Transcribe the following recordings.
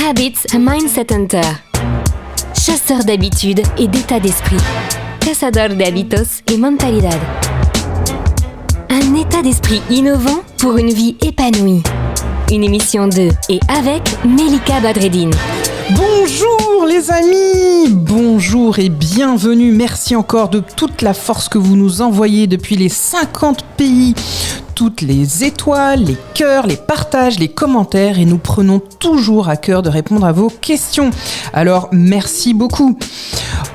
Habits and Mindset Hunter. Chasseur d'habitudes et d'état d'esprit. Cazador de hábitos y mentalidad. Un état d'esprit innovant pour une vie épanouie. Une émission de et avec Melika Badreddine. Bonjour les amis, bonjour et bienvenue. Merci encore de toute la force que vous nous envoyez depuis les 50 pays. Toutes les étoiles, les cœurs, les partages, les commentaires et nous prenons toujours à cœur de répondre à vos questions. Alors merci beaucoup.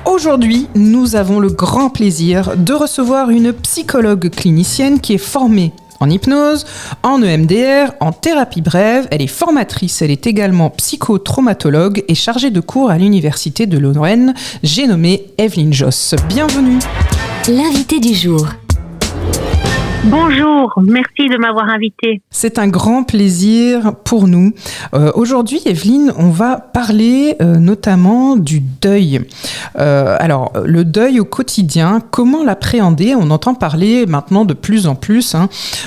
Aujourd'hui, nous avons le grand plaisir de recevoir une psychologue clinicienne qui est formée en hypnose, en EMDR, en thérapie brève. Elle est formatrice, elle est également psychotraumatologue et chargée de cours à l'université de Lorraine. J'ai nommé Evelyne Josse. Bienvenue. L'invité du jour. Bonjour, merci de m'avoir invitée. C'est un grand plaisir pour nous. Aujourd'hui, Evelyne, on va parler notamment du deuil. Alors, le deuil au quotidien, comment l'appréhender ? On entend parler maintenant de plus en plus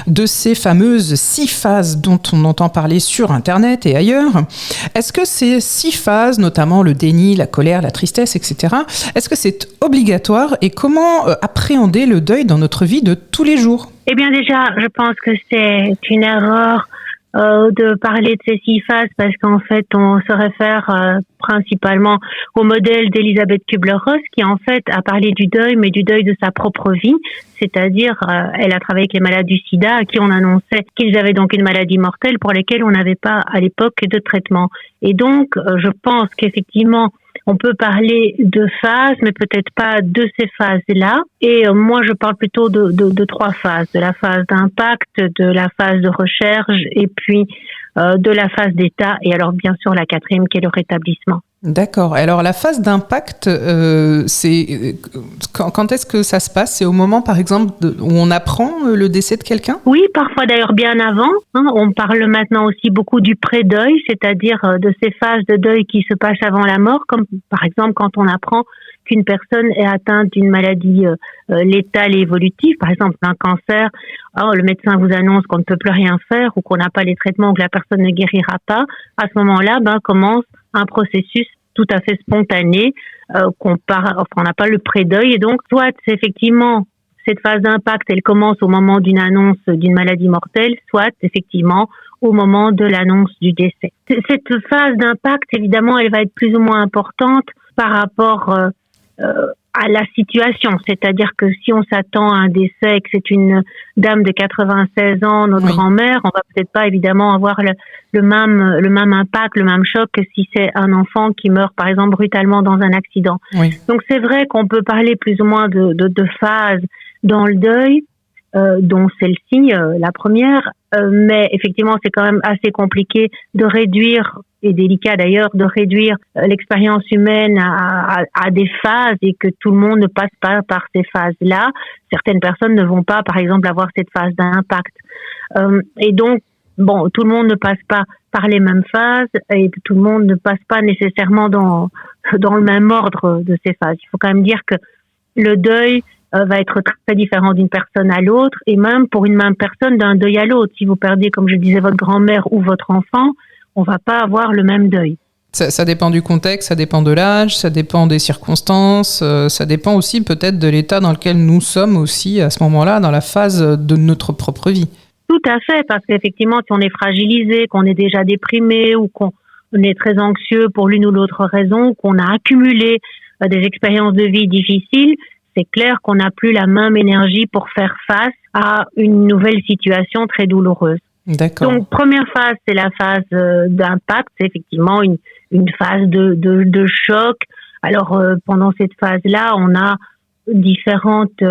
de ces fameuses 6 phases dont on entend parler sur Internet et ailleurs. Est-ce que ces 6 phases, notamment le déni, la colère, la tristesse, etc., est-ce que c'est obligatoire et comment appréhender le deuil dans notre vie de tous les jours ? Eh bien déjà, je pense que c'est une erreur de parler de ces 6 phases parce qu'en fait, on se réfère principalement au modèle d'Elisabeth Kübler-Ross qui en fait a parlé du deuil, mais du deuil de sa propre vie, c'est-à-dire elle a travaillé avec les malades du sida à qui on annonçait qu'ils avaient donc une maladie mortelle pour lesquelles on n'avait pas à l'époque de traitement. Et donc, je pense qu'effectivement, on peut parler de phases, mais peut-être pas de ces phases-là. Et moi, je parle plutôt de 3 phases. De la phase d'impact, de la phase de recherche et puis de la phase d'état. Et alors, bien sûr, la 4e qui est le rétablissement. D'accord. Alors, la phase d'impact, c'est quand est-ce que ça se passe ? C'est au moment, par exemple, où on apprend le décès de quelqu'un ? Oui, parfois d'ailleurs bien avant. On parle maintenant aussi beaucoup du pré-deuil, c'est-à-dire de ces phases de deuil qui se passent avant la mort, comme par exemple quand on apprend qu'une personne est atteinte d'une maladie létale et évolutive, par exemple un cancer. Alors, le médecin vous annonce qu'on ne peut plus rien faire ou qu'on n'a pas les traitements ou que la personne ne guérira pas. À ce moment-là, commence un processus tout à fait spontané on n'a pas le pré-deuil et donc soit c'est effectivement cette phase d'impact, elle commence au moment d'une annonce d'une maladie mortelle, soit effectivement au moment de l'annonce du décès. Cette phase d'impact, évidemment, elle va être plus ou moins importante par rapport à la situation, c'est-à-dire que si on s'attend à un décès et que c'est une dame de 96 ans, notre grand-mère, on va peut-être pas évidemment avoir le même impact, le même choc que si c'est un enfant qui meurt par exemple brutalement dans un accident. Oui. Donc c'est vrai qu'on peut parler plus ou moins de phases dans le deuil, dont celle-ci, la première, mais effectivement c'est quand même assez compliqué de réduire, et délicat d'ailleurs, de réduire l'expérience humaine à des phases et que tout le monde ne passe pas par ces phases-là. Certaines personnes ne vont pas, par exemple, avoir cette phase d'impact. Et donc, tout le monde ne passe pas par les mêmes phases et tout le monde ne passe pas nécessairement dans le même ordre de ces phases. Il faut quand même dire que le deuil va être très différent d'une personne à l'autre et même pour une même personne d'un deuil à l'autre. Si vous perdez, comme je disais, votre grand-mère ou votre enfant, on va pas avoir le même deuil. Ça dépend du contexte, ça dépend de l'âge, ça dépend des circonstances, ça dépend aussi peut-être de l'état dans lequel nous sommes aussi à ce moment-là, dans la phase de notre propre vie. Tout à fait, parce qu'effectivement, si on est fragilisé, qu'on est déjà déprimé ou qu'on est très anxieux pour l'une ou l'autre raison, qu'on a accumulé des expériences de vie difficiles, c'est clair qu'on n'a plus la même énergie pour faire face à une nouvelle situation très douloureuse. D'accord. Donc, première phase, c'est la phase d'impact, c'est effectivement une phase de choc. Alors, pendant cette phase-là, on a différentes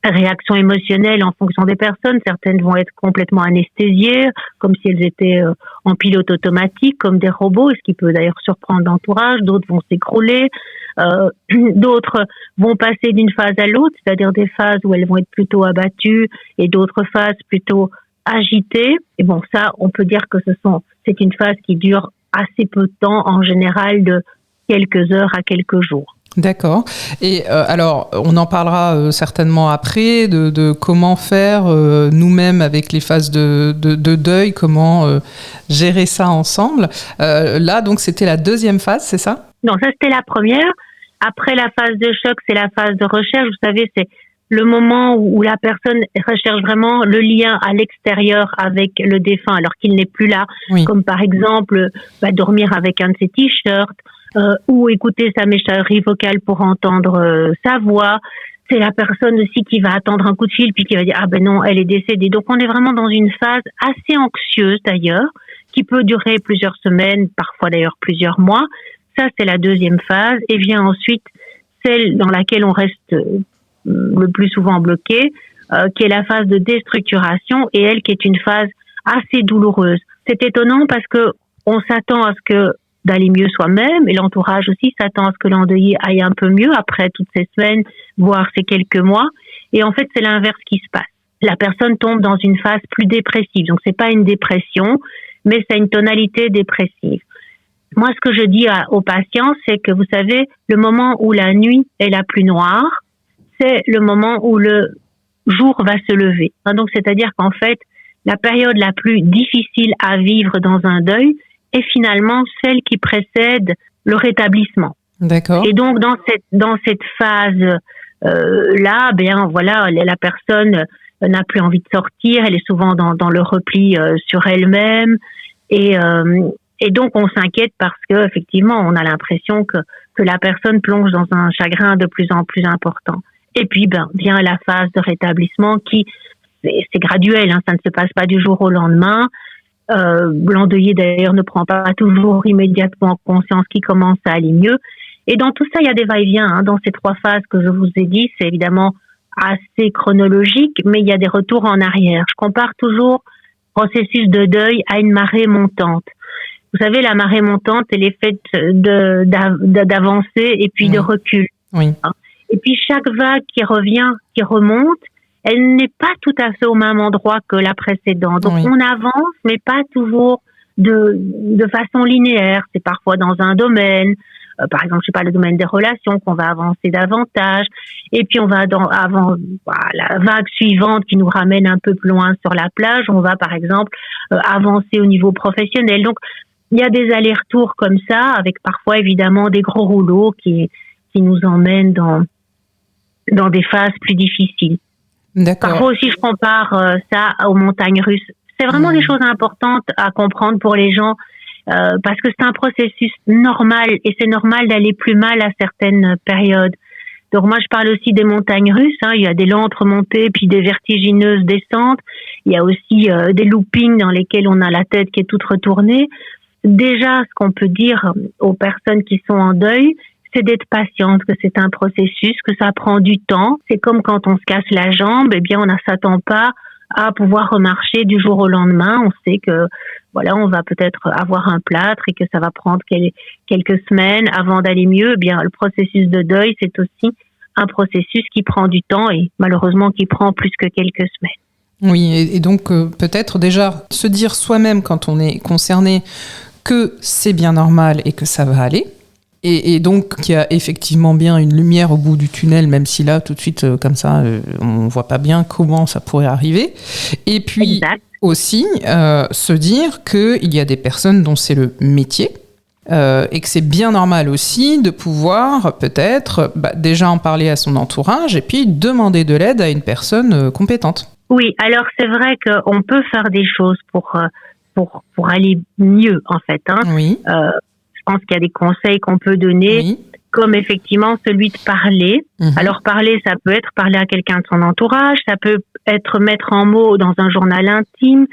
réactions émotionnelles en fonction des personnes. Certaines vont être complètement anesthésiées, comme si elles étaient en pilote automatique, comme des robots, ce qui peut d'ailleurs surprendre l'entourage. D'autres vont s'écrouler. D'autres vont passer d'une phase à l'autre, c'est-à-dire des phases où elles vont être plutôt abattues et d'autres phases plutôt agitées. Et ça, on peut dire que c'est une phase qui dure assez peu de temps, en général de quelques heures à quelques jours. D'accord. Et alors, on en parlera certainement après de comment faire nous-mêmes avec les phases de deuil, comment gérer ça ensemble. Là, donc, c'était la deuxième phase, c'est ça? Non, ça c'était la première. Après la phase de choc, c'est la phase de recherche. Vous savez, c'est le moment où la personne recherche vraiment le lien à l'extérieur avec le défunt alors qu'il n'est plus là. Oui. Comme par exemple, dormir avec un de ses t-shirts ou écouter sa messagerie vocale pour entendre sa voix. C'est la personne aussi qui va attendre un coup de fil puis qui va dire « Ah ben non, elle est décédée ». Donc on est vraiment dans une phase assez anxieuse d'ailleurs, qui peut durer plusieurs semaines, parfois d'ailleurs plusieurs mois. Ça, c'est la deuxième phase. Et vient ensuite celle dans laquelle on reste le plus souvent bloqué, qui est la phase de déstructuration et elle qui est une phase assez douloureuse. C'est étonnant parce que on s'attend à ce que d'aller mieux soi-même et l'entourage aussi s'attend à ce que l'endeuillé aille un peu mieux après toutes ces semaines, voire ces quelques mois. Et en fait, c'est l'inverse qui se passe. La personne tombe dans une phase plus dépressive. Donc, c'est pas une dépression, mais c'est une tonalité dépressive. Moi, ce que je dis aux patients, c'est que vous savez, le moment où la nuit est la plus noire, c'est le moment où le jour va se lever. Donc, c'est-à-dire qu'en fait, la période la plus difficile à vivre dans un deuil est finalement celle qui précède le rétablissement. D'accord. Et donc, dans cette phase là, voilà, la personne n'a plus envie de sortir, elle est souvent dans le repli sur elle-même et donc on s'inquiète parce que effectivement, on a l'impression que la personne plonge dans un chagrin de plus en plus important. Et puis, vient la phase de rétablissement qui, c'est graduel, ça ne se passe pas du jour au lendemain. L'endeuillé, d'ailleurs, ne prend pas toujours immédiatement conscience qu'il commence à aller mieux. Et dans tout ça, il y a des va-et-vient. Dans ces trois phases que je vous ai dit, c'est évidemment assez chronologique, mais il y a des retours en arrière. Je compare toujours le processus de deuil à une marée montante. Vous savez, la marée montante, elle est faite d'avancer et puis de recul. Oui. Et puis chaque vague qui revient, qui remonte, elle n'est pas tout à fait au même endroit que la précédente. Donc on avance, mais pas toujours de façon linéaire. C'est parfois dans un domaine, par exemple, le domaine des relations, qu'on va avancer davantage. Et puis on va la vague suivante qui nous ramène un peu plus loin sur la plage. On va par exemple avancer au niveau professionnel. Donc il y a des allers-retours comme ça, avec parfois évidemment des gros rouleaux qui nous emmènent dans des phases plus difficiles. D'accord. Parfois aussi, je compare ça aux montagnes russes. C'est vraiment des choses importantes à comprendre pour les gens parce que c'est un processus normal et c'est normal d'aller plus mal à certaines périodes. Donc moi, je parle aussi des montagnes russes. Il y a des lentes remontées puis des vertigineuses descentes. Il y a aussi des loopings dans lesquels on a la tête qui est toute retournée. Déjà, ce qu'on peut dire aux personnes qui sont en deuil, c'est d'être patiente, que c'est un processus, que ça prend du temps. C'est comme quand on se casse la jambe, on ne s'attend pas à pouvoir remarcher du jour au lendemain. On sait que, voilà, on va peut-être avoir un plâtre et que ça va prendre quelques semaines avant d'aller mieux. Le processus de deuil, c'est aussi un processus qui prend du temps et malheureusement qui prend plus que quelques semaines. Oui, et donc peut-être déjà se dire soi-même quand on est concerné que c'est bien normal et que ça va aller. Et donc, qu'il y a effectivement bien une lumière au bout du tunnel, même si là, tout de suite, comme ça, on ne voit pas bien comment ça pourrait arriver. Et puis, aussi, se dire qu'il y a des personnes dont c'est le métier et que c'est bien normal aussi de pouvoir, peut-être, déjà en parler à son entourage et puis demander de l'aide à une personne compétente. Oui, alors c'est vrai qu'on peut faire des choses pour aller mieux, en fait. Oui. Je pense qu'il y a des conseils qu'on peut donner, comme effectivement celui de parler. Alors parler, ça peut être parler à quelqu'un de son entourage, ça peut être mettre en mots dans un journal intime.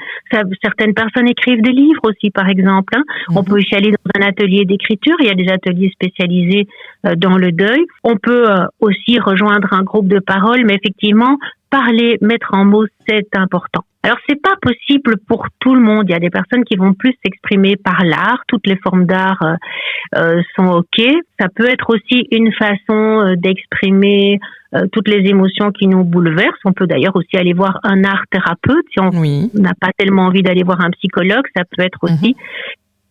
Certaines personnes écrivent des livres aussi, par exemple. On peut aussi aller dans un atelier d'écriture. Il y a des ateliers spécialisés dans le deuil. On peut aussi rejoindre un groupe de parole, mais effectivement, parler, mettre en mots, c'est important. Alors, c'est pas possible pour tout le monde. Il y a des personnes qui vont plus s'exprimer par l'art. Toutes les formes d'art sont OK. Ça peut être aussi une façon d'exprimer toutes les émotions qui nous bouleversent. On peut d'ailleurs aussi aller voir un art thérapeute. Si on n'a pas tellement envie d'aller voir un psychologue, ça peut être aussi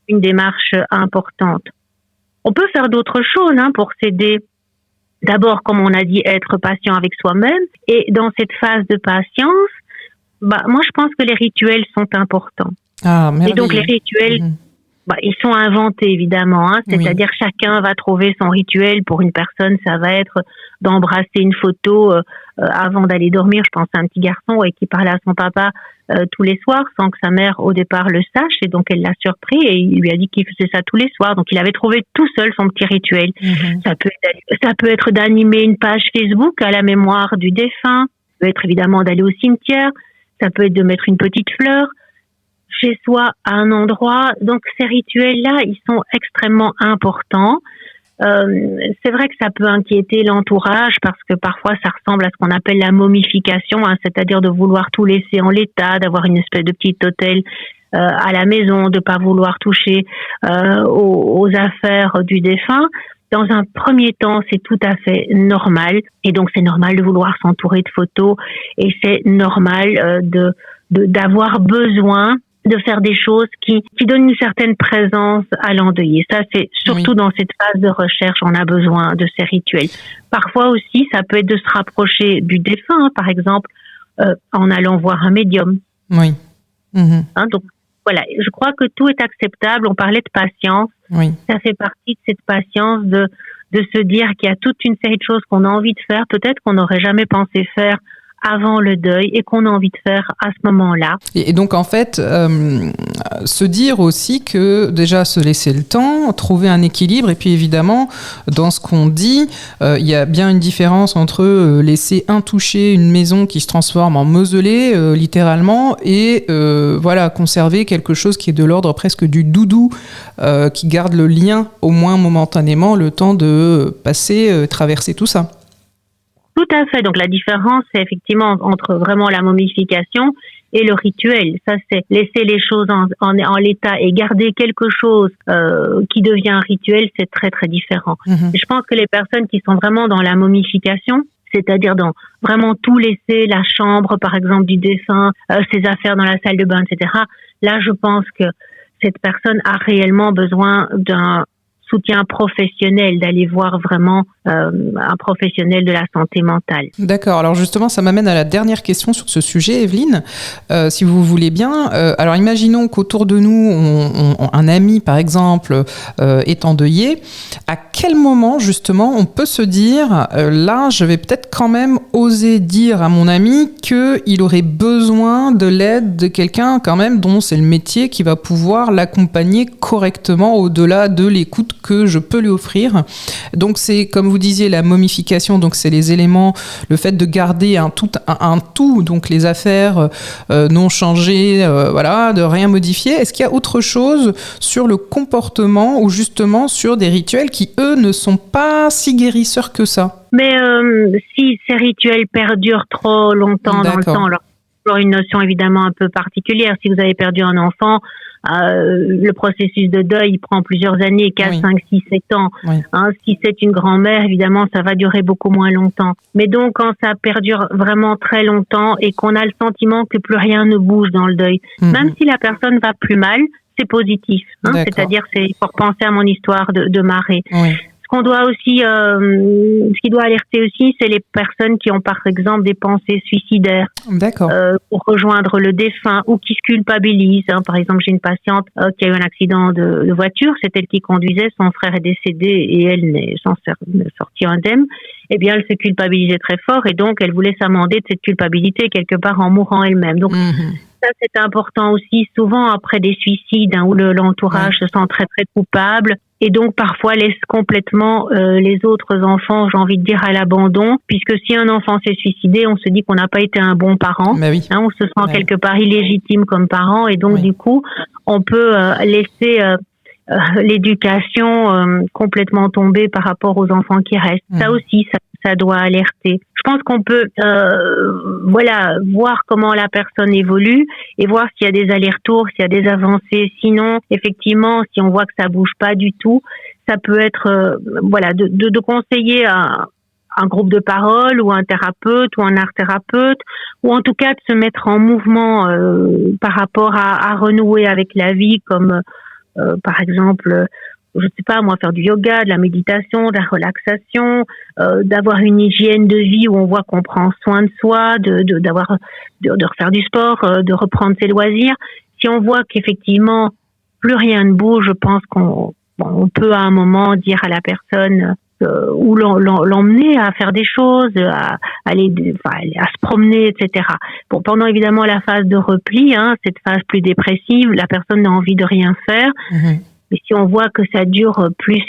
une démarche importante. On peut faire d'autres choses pour s'aider. d'abord, comme on a dit, être patient avec soi-même. Et dans cette phase de patience, moi, je pense que les rituels sont importants. Ah, merveilleux. Et donc, les rituels, ils sont inventés, évidemment. C'est-à-dire, chacun va trouver son rituel. Pour une personne, ça va être d'embrasser une photo avant d'aller dormir. Je pense à un petit garçon qui parlait à son papa tous les soirs sans que sa mère, au départ, le sache. Et donc, elle l'a surpris et il lui a dit qu'il faisait ça tous les soirs. Donc, il avait trouvé tout seul son petit rituel. Ça peut être d'animer une page Facebook à la mémoire du défunt. Ça peut être évidemment d'aller au cimetière. Ça peut être de mettre une petite fleur chez soi à un endroit. Donc, ces rituels-là, ils sont extrêmement importants. C'est vrai que ça peut inquiéter l'entourage parce que parfois ça ressemble à ce qu'on appelle la momification, c'est-à-dire de vouloir tout laisser en l'état, d'avoir une espèce de petit hôtel à la maison, de pas vouloir toucher aux affaires du défunt. Dans un premier temps, c'est tout à fait normal, et donc c'est normal de vouloir s'entourer de photos, et c'est normal d'avoir besoin de faire des choses qui donnent une certaine présence à l'endeuillé. Ça, c'est surtout dans cette phase de recherche, on a besoin de ces rituels. Parfois aussi, ça peut être de se rapprocher du défunt, par exemple, en allant voir un médium. Oui. Donc, voilà, je crois que tout est acceptable. On parlait de patience. Oui. Ça fait partie de cette patience de se dire qu'il y a toute une série de choses qu'on a envie de faire, peut-être qu'on n'aurait jamais pensé faire avant le deuil et qu'on a envie de faire à ce moment-là. Et donc, en fait, se dire aussi que déjà se laisser le temps, trouver un équilibre, et puis évidemment, dans ce qu'on dit, il y a bien une différence entre laisser intouchée une maison qui se transforme en mausolée, littéralement, et conserver quelque chose qui est de l'ordre presque du doudou, qui garde le lien, au moins momentanément, le temps de traverser tout ça. Tout à fait. Donc la différence, c'est effectivement entre vraiment la momification et le rituel. Ça, c'est laisser les choses en l'état et garder quelque chose qui devient un rituel, c'est très très différent. Et je pense que les personnes qui sont vraiment dans la momification, c'est-à-dire dans vraiment tout laisser, la chambre par exemple du défunt, ses affaires dans la salle de bain, etc. Là, je pense que cette personne a réellement besoin d'un soutien professionnel, d'aller voir vraiment un professionnel de la santé mentale. D'accord. Alors justement, ça m'amène à la dernière question sur ce sujet, Evelyne, si vous voulez bien. Alors imaginons qu'autour de nous, un ami, par exemple, est endeuillé. À quel moment, justement, on peut se dire, là, je vais peut-être quand même oser dire à mon ami qu'il aurait besoin de l'aide de quelqu'un, quand même, dont c'est le métier qui va pouvoir l'accompagner correctement au-delà de l'écoute que je peux lui offrir. Donc c'est, comme vous disiez, la momification, donc c'est les éléments, le fait de garder un tout, donc les affaires non changées, de rien modifier. Est-ce qu'il y a autre chose sur le comportement ou justement sur des rituels qui, eux, ne sont pas si guérisseurs que ça? Mais si ces rituels perdurent trop longtemps dans le temps, alors pour une notion évidemment un peu particulière, si vous avez perdu un enfant, le processus de deuil il prend plusieurs années, 4, 5, 6, 7 ans. Oui. Si c'est une grand-mère, évidemment, ça va durer beaucoup moins longtemps. Mais donc, quand ça perdure vraiment très longtemps et qu'on a le sentiment que plus rien ne bouge dans le deuil, même si la personne va plus mal, c'est positif. C'est-à-dire, il faut repenser à mon histoire de marée. Oui. Ce qu'on doit aussi, ce qui doit alerter aussi, c'est les personnes qui ont par exemple des pensées suicidaires. D'accord. Pour rejoindre le défunt ou qui se culpabilisent. Par exemple, j'ai une patiente qui a eu un accident de voiture, c'est elle qui conduisait, son frère est décédé et elle n'est sortie indemne. Eh bien, elle se culpabilisait très fort et donc elle voulait s'amender de cette culpabilité quelque part en mourant elle-même. Donc ça, c'est important aussi, souvent après des suicides où l'entourage se sent très très coupable. Et donc parfois laisse complètement les autres enfants, j'ai envie de dire, à l'abandon, puisque si un enfant s'est suicidé, on se dit qu'on n'a pas été un bon parent, on se sent quelque part illégitime comme parent, et donc du coup, on peut laisser l'éducation complètement tomber par rapport aux enfants qui restent. Ça aussi, ça doit alerter. Je pense qu'on peut voir comment la personne évolue et voir s'il y a des allers-retours, s'il y a des avancées. Sinon, effectivement, si on voit que ça bouge pas du tout, ça peut être de conseiller un groupe de parole ou un thérapeute ou un art-thérapeute, ou en tout cas de se mettre en mouvement par rapport à renouer avec la vie, comme par exemple je sais pas moi, faire du yoga, de la méditation, de la relaxation, d'avoir une hygiène de vie où on voit qu'on prend soin de soi, de refaire du sport, de reprendre ses loisirs. Si on voit qu'effectivement plus rien ne bouge, je pense qu'on peut à un moment dire à la personne ou l'emmener à faire des choses, à se promener, etc. Bon, pendant évidemment la phase de repli, cette phase plus dépressive, la personne n'a envie de rien faire. Mais si on voit que ça dure plus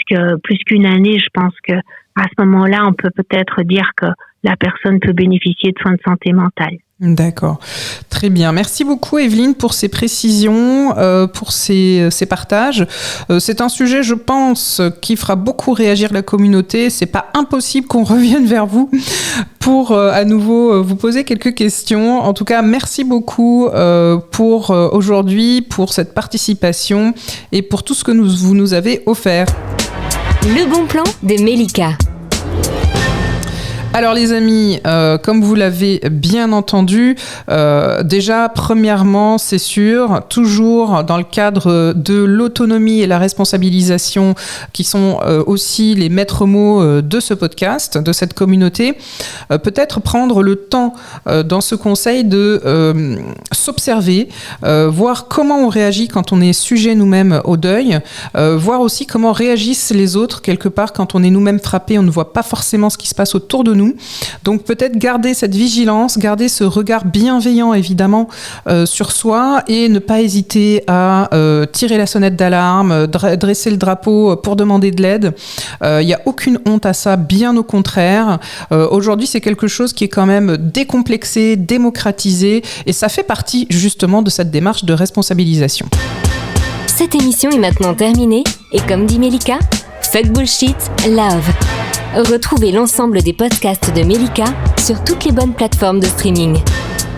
qu'une année, je pense que à ce moment-là, on peut peut-être dire que la personne peut bénéficier de soins de santé mentale. D'accord. Très bien. Merci beaucoup, Evelyne, pour ces précisions, pour ces partages. C'est un sujet, je pense, qui fera beaucoup réagir la communauté. C'est pas impossible qu'on revienne vers vous pour à nouveau vous poser quelques questions. En tout cas, merci beaucoup pour aujourd'hui, pour cette participation et pour tout ce que vous nous avez offert. Le bon plan de Melika. Alors les amis, comme vous l'avez bien entendu, déjà premièrement, c'est sûr, toujours dans le cadre de l'autonomie et la responsabilisation qui sont aussi les maîtres mots de ce podcast, de cette communauté, peut-être prendre le temps dans ce conseil de s'observer, voir comment on réagit quand on est sujet nous-mêmes au deuil, voir aussi comment réagissent les autres quelque part quand on est nous-mêmes frappés, on ne voit pas forcément ce qui se passe autour de nous. Donc peut-être garder cette vigilance, garder ce regard bienveillant évidemment sur soi et ne pas hésiter à tirer la sonnette d'alarme, dresser le drapeau pour demander de l'aide. Il n'y a aucune honte à ça, bien au contraire. Aujourd'hui, c'est quelque chose qui est quand même décomplexé, démocratisé et ça fait partie justement de cette démarche de responsabilisation. Cette émission est maintenant terminée et comme dit Melika, fuck bullshit, love. Retrouvez l'ensemble des podcasts de Melika sur toutes les bonnes plateformes de streaming.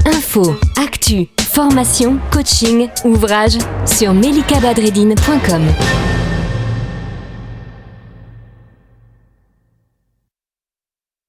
Infos, actu, formation, coaching, ouvrages sur melikabadreddine.com.